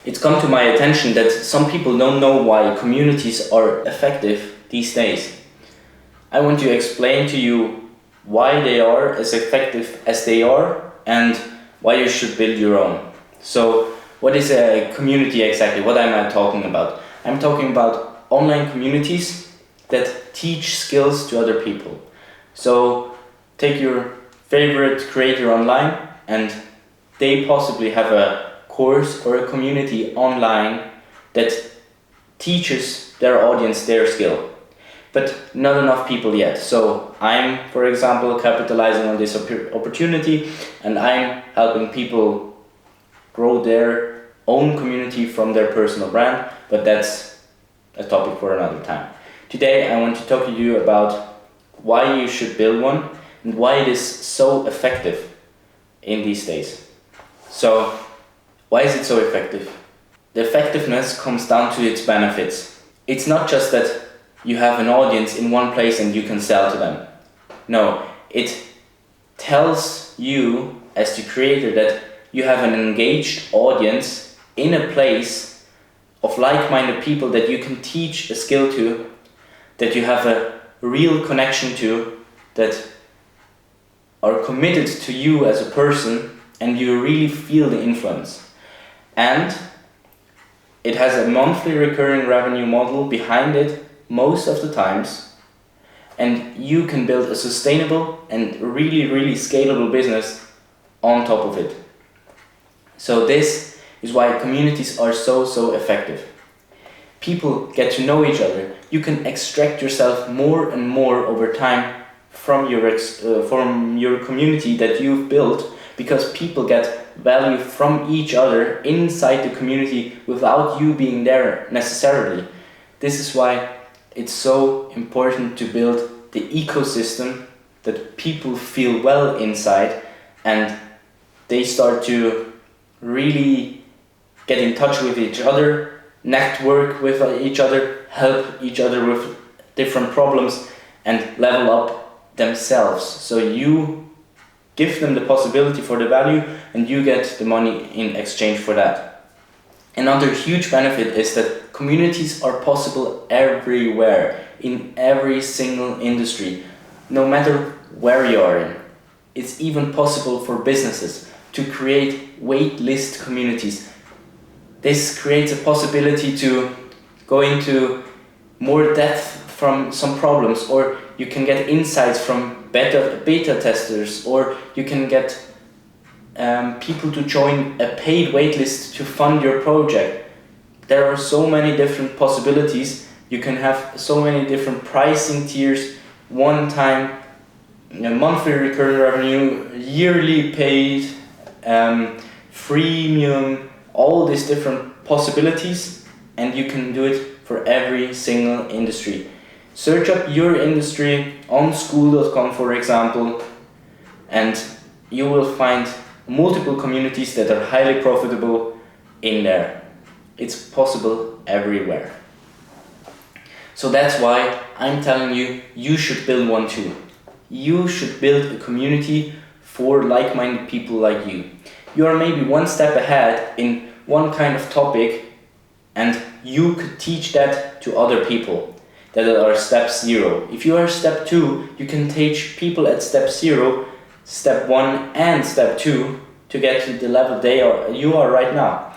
It's come to my attention that some people don't know why communities are effective these days. I want to explain to you why they are as effective as they are and why you should build your own. So, what is a community exactly? What am I talking about? I'm talking about online communities that teach skills to other people. So, take your favorite creator online and they possibly have a course or a community online that teaches their audience their skill. But not enough people yet. So I'm, for example, capitalizing on this opportunity and I'm helping people grow their own community from their personal brand, but that's a topic for another time. Today I want to talk to you about why you should build one and why it is so effective in these days. So, why is it so effective? The effectiveness comes down to its benefits. It's not just that you have an audience in one place and you can sell to them. No, it tells you as the creator that you have an engaged audience in a place of like-minded people that you can teach a skill to, that you have a real connection to, that are committed to you as a person and you really feel the influence. And it has a monthly recurring revenue model behind it most of the times, and you can build a sustainable and really scalable business on top of it. So this is why communities are so effective. People get to know each other. You can extract yourself more and more over time from your community that you've built, because people get value from each other inside the community without you being there necessarily. This is why it's so important to build the ecosystem that people feel well inside and they start to really get in touch with each other, network with each other, help each other with different problems and level up themselves. So you give them the possibility for the value and you get the money in exchange for that. Another huge benefit is that communities are possible everywhere, in every single industry, no matter where you are in. It's even possible for businesses to create waitlist communities. This creates a possibility to go into more depth from some problems, or you can get insights from beta testers, or you can get people to join a paid waitlist to fund your project. There are so many different possibilities. You can have so many different pricing tiers, one time, monthly recurring revenue, yearly paid, freemium, all these different possibilities, and you can do it for every single industry. Search up your industry on school.com, for example, and you will find multiple communities that are highly profitable in there. It's possible everywhere. So that's why I'm telling you, you should build one too. You should build a community for like-minded people like you. You are maybe one step ahead in one kind of topic and you could teach that to other people that are step 0. If you are step 2, you can teach people at step 0, step 1 and step 2 to get to the level you are right now.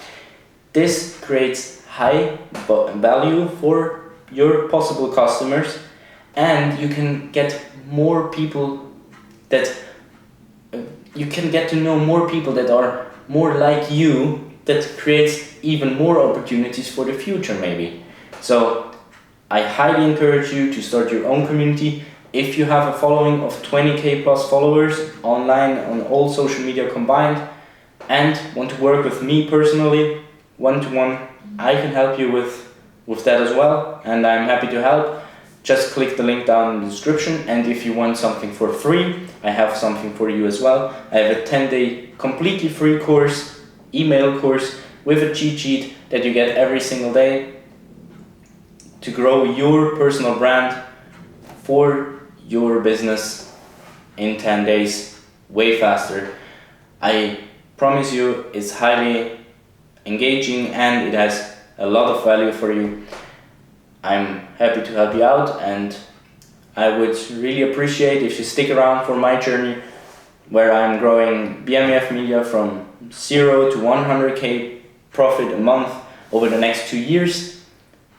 This creates high value for your possible customers, and you can get more people you can get to know more people that are more like you, that creates even more opportunities for the future maybe. So I highly encourage you to start your own community. If you have a following of 20k plus followers online on all social media combined and want to work with me personally, one-to-one, I can help you with that as well, and I'm happy to help. Just click the link down in the description, and if you want something for free, I have something for you as well. I have a 10-day completely free course, email course with a cheat sheet that you get every single day to grow your personal brand for your business in 10 days, way faster. I promise you, it's highly engaging and it has a lot of value for you, I'm happy to help you out, and I would really appreciate if you stick around for my journey where I'm growing BMEF Media from 0 to 100k profit a month over the next 2 years,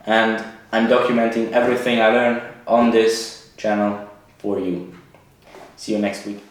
and I'm documenting everything I learn on this channel for you. See you next week.